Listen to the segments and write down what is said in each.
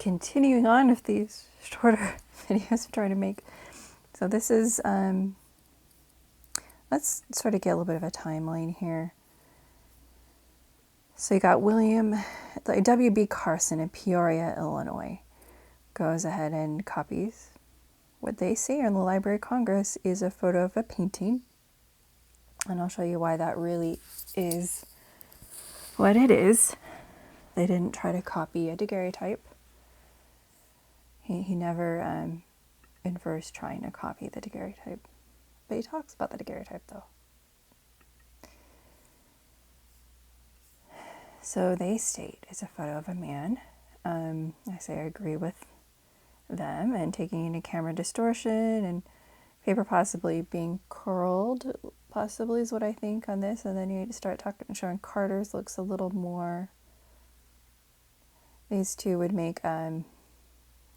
continuing on with these shorter videos I'm trying to make. So this is, let's sort of get a little bit of a timeline here. So you got W.B. Carson in Peoria, Illinois, goes ahead and copies what they say in the Library of Congress is a photo of a painting. And I'll show you why that really is what it is. They didn't try to copy a daguerreotype. He never infers trying to copy the daguerreotype. But he talks about the daguerreotype though. So they state it's a photo of a man. I say I agree with them, and taking into camera distortion and paper possibly being curled, possibly is what I think on this. And then you start showing Carter's looks a little more. These two would make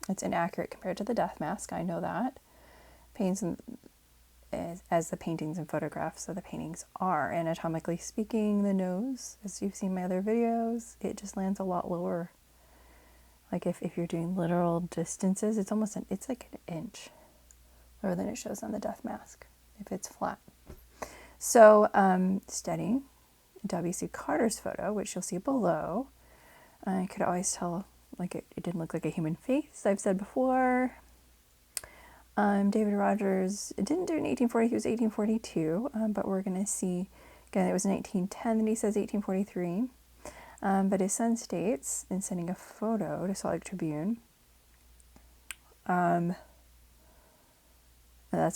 it's inaccurate compared to the death mask. I know that. Paintings as the paintings and photographs of the paintings are, anatomically speaking, the nose, as you've seen my other videos, it just lands a lot lower. Like if you're doing literal distances, it's like an inch lower than it shows on the death mask if it's flat. So studying W.C. Carter's photo, which you'll see below, I could always tell like it didn't look like a human face. I've said before. David Rogers didn't do it in 1840, he was 1842, but we're going to see, again, it was in 1910 that he says 1843. But his son states, in sending a photo to Salt Lake Tribune, that's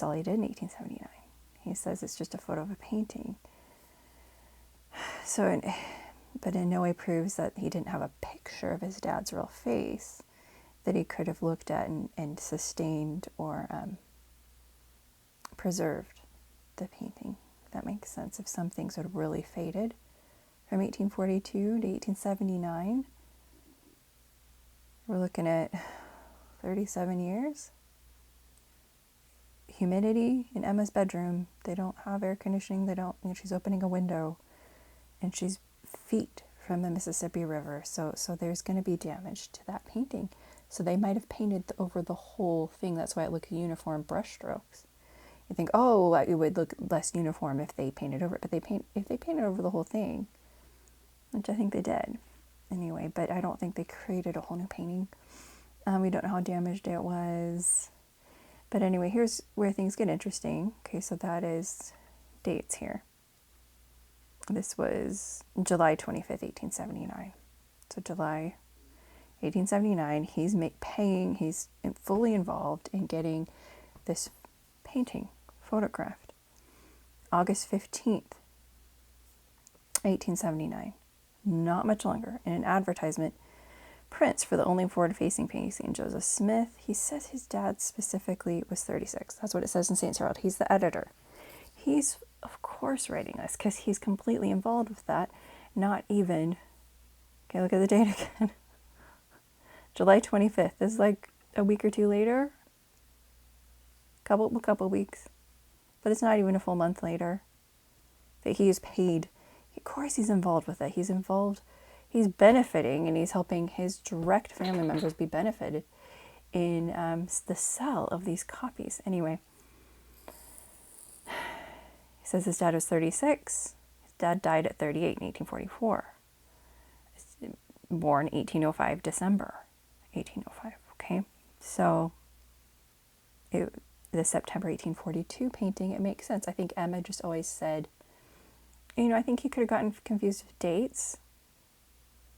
all he did in 1879. He says it's just a photo of a painting. But in no way proves that he didn't have a picture of his dad's real face that he could have looked at and sustained or preserved the painting. If that makes sense. If some things had really faded from 1842 to 1879, we're looking at 37 years. Humidity in Emma's bedroom. They don't have air conditioning. She's opening a window and she's feet from the Mississippi River. So there's going to be damage to that painting. So they might have painted over the whole thing. That's why it looked uniform brush strokes. You think, oh, it would look less uniform if they painted over it. But if they painted over the whole thing, which I think they did. Anyway, but I don't think they created a whole new painting. We don't know how damaged it was. But anyway, here's where things get interesting. Okay, so that is dates here. This was July 25th, 1879. So July 1879, he's fully involved in getting this painting photographed. August 15th, 1879, not much longer, in an advertisement, prints for the only forward-facing painting, Joseph Smith. He says his dad specifically was 36. That's what it says in St. Herald. He's the editor. He's, of course, writing this because he's completely involved with that. Not even, okay, look at the date again. July 25th. This is like a week or two later. Couple weeks. But it's not even a full month later. That he is paid. Of course he's involved with it. He's benefiting and he's helping his direct family members be benefited in the sale of these copies. Anyway. He says his dad was 36. His dad died at 38 in 1844. Born 1805, December 1805. Okay, so the September 1842 painting, it makes sense. I think Emma just always said, I think he could have gotten confused with dates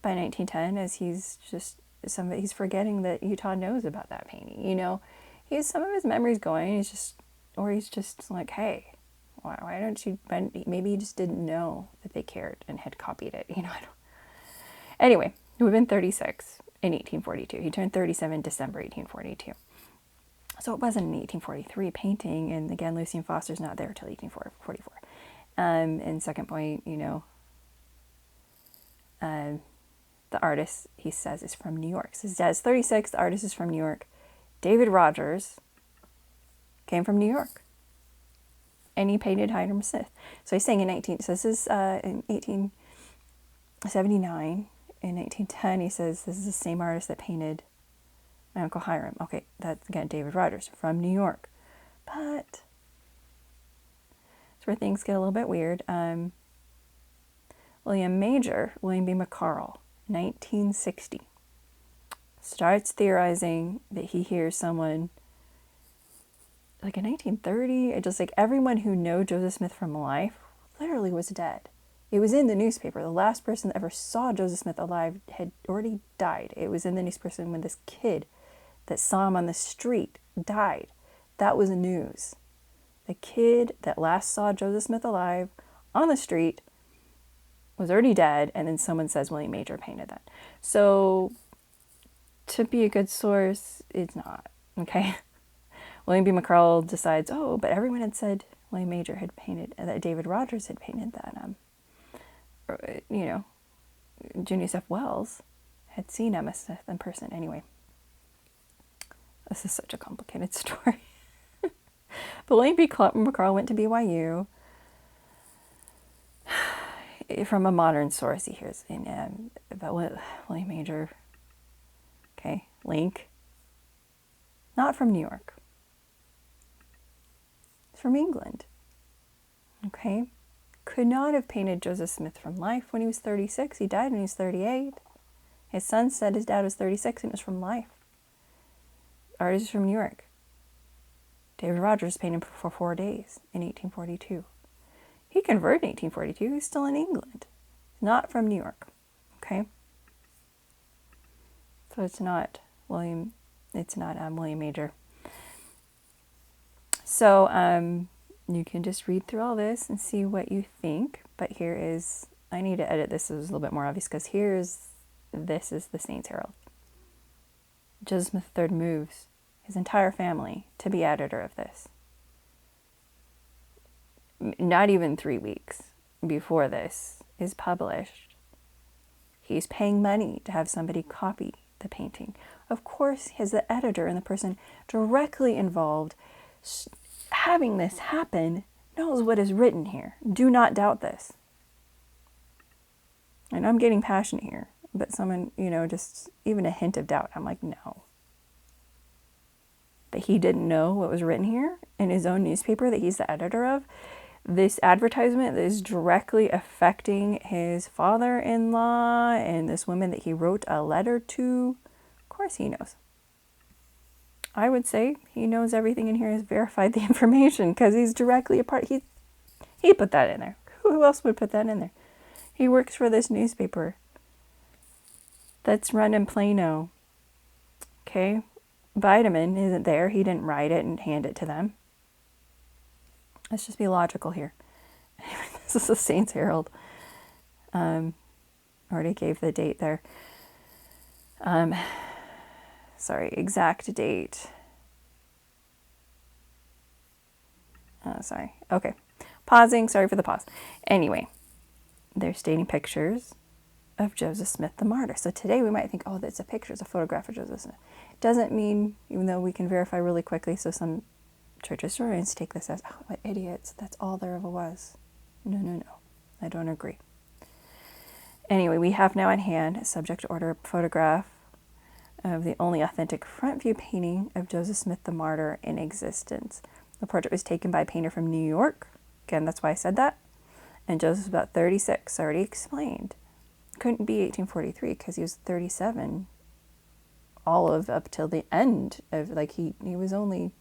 by 1910, as he's forgetting that Utah knows about that painting. He has some of his memories going. He's just like, hey, why don't you? Maybe he just didn't know that they cared and had copied it. Anyway, he would have been 36 in 1842. He turned 37 December 1842. So it wasn't an 1843 painting. And again, Lucien Foster's not there till 1844. And second point, the artist, he says, is from New York. So his dad's 36. The artist is from New York. David Rogers came from New York. And he painted Hiram Smith. So he's saying in 1879, in 1910, he says this is the same artist that painted My Uncle Hiram. Okay, that's again David Rogers from New York. But that's where things get a little bit weird. William Major, William B. McCarl, 1960, starts theorizing that he hears someone, like in 1930, it just like everyone who knew Joseph Smith from life literally was dead. It was in the newspaper. The last person that ever saw Joseph Smith alive had already died. It was in the newspaper when this kid that saw him on the street died. That was the news. The kid that last saw Joseph Smith alive on the street was already dead, and then someone says William Major painted that. So to be a good source, it's not, okay? William B. McCarl decides, oh, but everyone had said William Major had painted, that David Rogers had painted that, Junius F. Wells had seen Emma Smith in person. Anyway, this is such a complicated story. But William B. McCarl went to BYU. From a modern source, he hears about William Major. Okay, link. Not from New York. It's from England. Okay, could not have painted Joseph Smith from life when he was 36. He died when he was 38. His son said his dad was 36 and it was from life. Artist from New York. David Rogers painted for 4 days in 1842. He converted in 1842. He's still in England. Not from New York. Okay? So it's not William Major. So you can just read through all this and see what you think. But here is, I need to edit this so it's a little bit more obvious, because this is the Saints Herald. Joseph Smith III moves his entire family to be editor of this. Not even 3 weeks before this is published, he's paying money to have somebody copy the painting. Of course, he's the editor and the person directly involved having this happen knows what is written here. Do not doubt this. And I'm getting passionate here, but someone, just even a hint of doubt, I'm like, no. That he didn't know what was written here in his own newspaper that he's the editor of. This advertisement that is directly affecting his father-in-law and this woman that he wrote a letter to. Of course he knows. I would say he knows everything in here, has verified the information because he's directly a part. He put that in there. Who else would put that in there? He works for this newspaper that's run in Plano. Okay? Vitamin isn't there. He didn't write it and hand it to them. Let's just be logical here. This is the Saints Herald. Already gave the date there. Exact date. Okay. Pausing. Sorry for the pause. Anyway, they're stating pictures of Joseph Smith the martyr. So today we might think, oh, that's a picture, it's a photograph of Joseph Smith. Doesn't mean, even though we can verify really quickly, so some church historians take this as, oh, what idiots, that's all there ever was. No. I don't agree. Anyway, we have now in hand a subject order photograph of the only authentic front view painting of Joseph Smith the martyr in existence. The portrait was taken by a painter from New York. Again, that's why I said that. And Joseph's about 36, already explained. Couldn't be 1843 because he was 37 up till the end of, he was only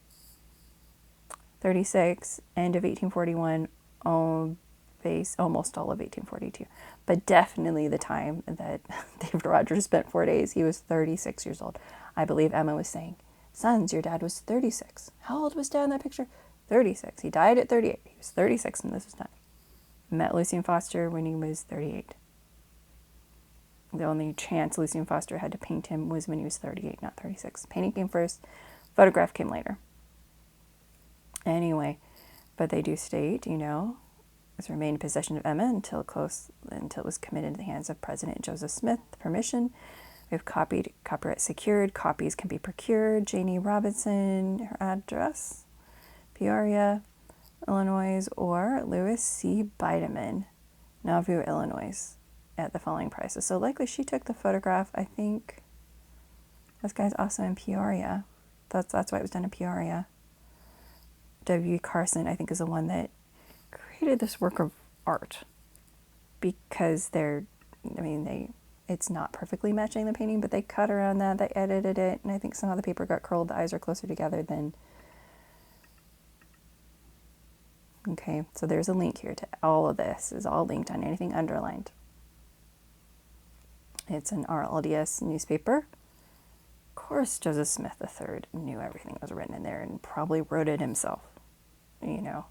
36, end of 1841, almost all of 1842. But definitely the time that David Rogers spent 4 days, he was 36 years old. I believe Emma was saying, sons, your dad was 36. How old was dad in that picture? 36. He died at 38. He was 36 when this was done. Met Lucien Foster when he was 38. The only chance Lucien Foster had to paint him was when he was 38, not 36. Painting came first, photograph came later. Anyway, but they do state, was remained in possession of Emma until it was committed into the hands of President Joseph Smith. Permission. We have copyright secured. Copies can be procured. Janie Robinson, her address, Peoria, Illinois, or Louis C. Bideman, Nauvoo, Illinois, at the following prices. So likely she took the photograph, I think, This guy's also in Peoria. That's why it was done in Peoria. W. Carson, I think, is the one that created this work of art because it's not perfectly matching the painting, but they cut around that, they edited it, and I think somehow the paper got curled, the eyes are closer together than... Okay, so there's a link here to all of this. Is all linked on anything underlined. It's an RLDS newspaper. Of course, Joseph Smith III knew everything that was written in there and probably wrote it himself, you know.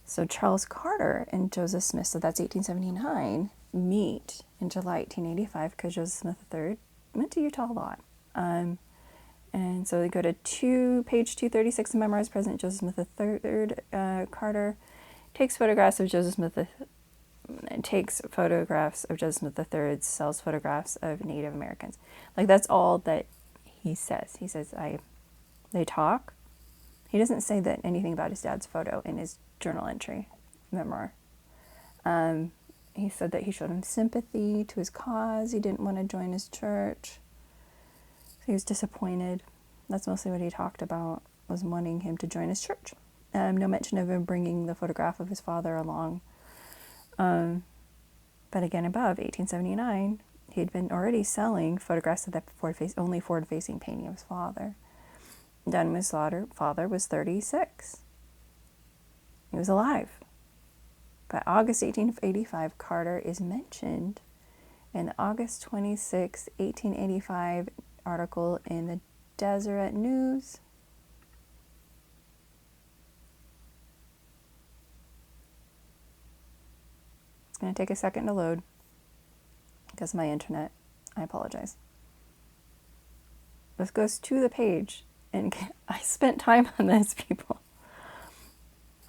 So Charles Carter and Joseph Smith, so that's 1879, meet in July 1885 because Joseph Smith III went to Utah a lot. And so they go to page 236 and memorize President Joseph Smith III. Carter takes photographs of Joseph Smith III, sells photographs of Native Americans. Like, that's all that he says. He says, they talk. He doesn't say that anything about his dad's photo in his journal entry, memoir. He said that he showed him sympathy to his cause. He didn't want to join his church. He was disappointed. That's mostly what he talked about, was wanting him to join his church. No mention of him bringing the photograph of his father along. But again, above 1879, he had been already selling photographs of that only forward-facing painting of his father. Done when his father was 36. He was alive. By August 1885, Carter is mentioned in the August 26, 1885 article in the Deseret News. It's going to take a second to load because of my internet. I apologize. This goes to the page, and I spent time on this, people.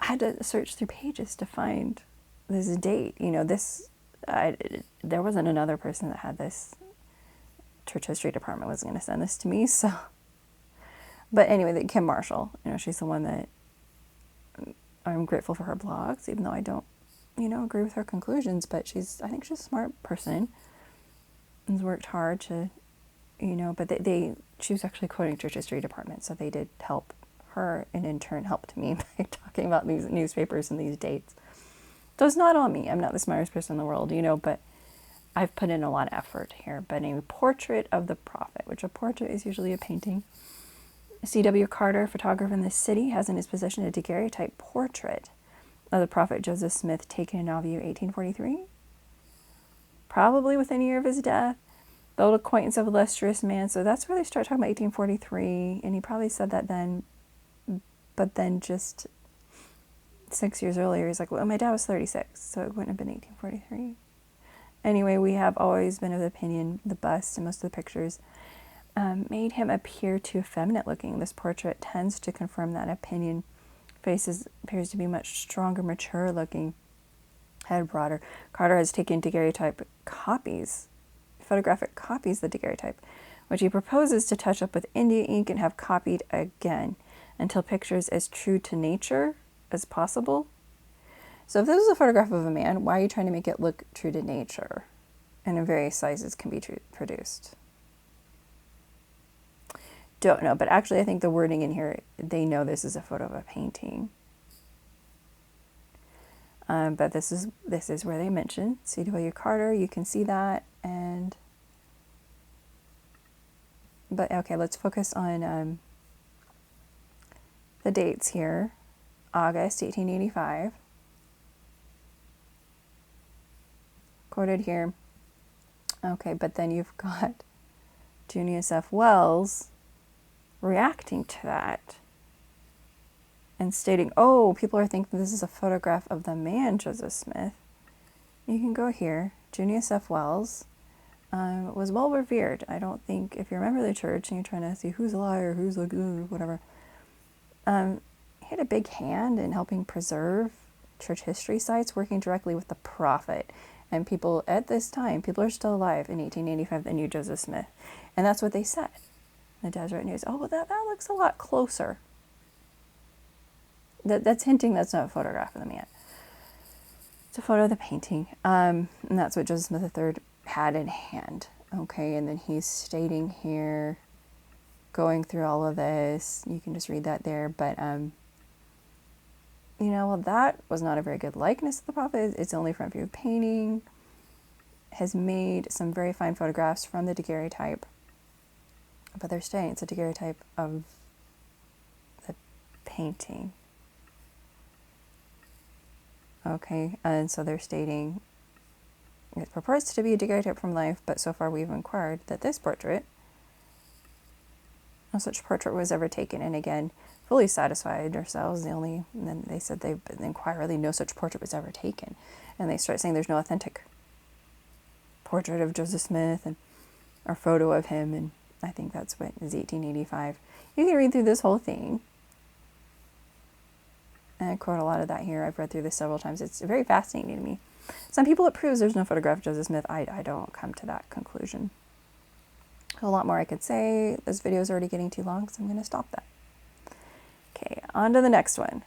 I had to search through pages to find this date. You know, there wasn't another person that had this. Church history department was going to send this to me, so. But anyway, Kim Marshall, you know, she's the one that I'm grateful for her blogs, even though I don't, agree with her conclusions, but I think she's a smart person and has worked hard to, but she was actually quoting Church history department, so they did help her and in turn helped me by talking about these newspapers and these dates. So it's not all me. I'm not the smartest person in the world, but I've put in a lot of effort here. But a portrait of the prophet, which a portrait is usually a painting. C.W. Carter, photographer in the city, has in his possession a daguerreotype portrait of the prophet Joseph Smith taken in Nauvoo, 1843. Probably within a year of his death. The old acquaintance of illustrious man. So that's where they start talking about 1843. And he probably said that then. But then just 6 years earlier, he's like, well, my dad was 36, so it wouldn't have been 1843. Anyway, we have always been of the opinion the bust and most of the pictures made him appear too effeminate looking. This portrait tends to confirm that opinion. Appears to be much stronger, mature looking, head broader. Carter has taken daguerreotype photographic copies of the daguerreotype, which he proposes to touch up with India ink and have copied again until pictures as true to nature as possible. So if this is a photograph of a man, why are you trying to make it look true to nature? And in various sizes can be produced. Don't know, but actually I think the wording in here, they know this is a photo of a painting. But this is where they mention C.W. Carter. You can see that. But okay, let's focus on the dates here. August 1885. Quoted here. Okay, but then you've got Junius F. Wells reacting to that and stating, oh, people are thinking this is a photograph of the man Joseph Smith. You can go here. Junius F. Wells was well revered. I don't think, if you're a member of the church and you're trying to see who's a liar, who's like, whatever, he had a big hand in helping preserve church history sites, working directly with the prophet. And people at this time, people are still alive in 1885 that knew Joseph Smith. And that's what they said. The Deseret News, oh, well, that looks a lot closer. That's hinting that's not a photograph of the man. It's a photo of the painting. And that's what Joseph Smith III had in hand. Okay, and then he's stating here, going through all of this, you can just read that there, but you know, well, that was not a very good likeness of the prophet. It's only front view painting. Has made some very fine photographs from the daguerreotype, but they're saying it's a daguerreotype of the painting. Okay, and so they're stating it purports to be a daguerreotype from life, but so far we've inquired that this portrait, no such portrait was ever taken. And again, fully satisfied ourselves. And then they said they inquire really no such portrait was ever taken, and they start saying there's no authentic portrait of Joseph Smith and or photo of him, and I think that's what is 1885. You can read through this whole thing. And I quote a lot of that here. I've read through this several times. It's very fascinating to me. Some people it proves there's no photograph of Joseph Smith. I don't come to that conclusion. A lot more I could say. This video is already getting too long, so I'm going to stop that. Okay, on to the next one.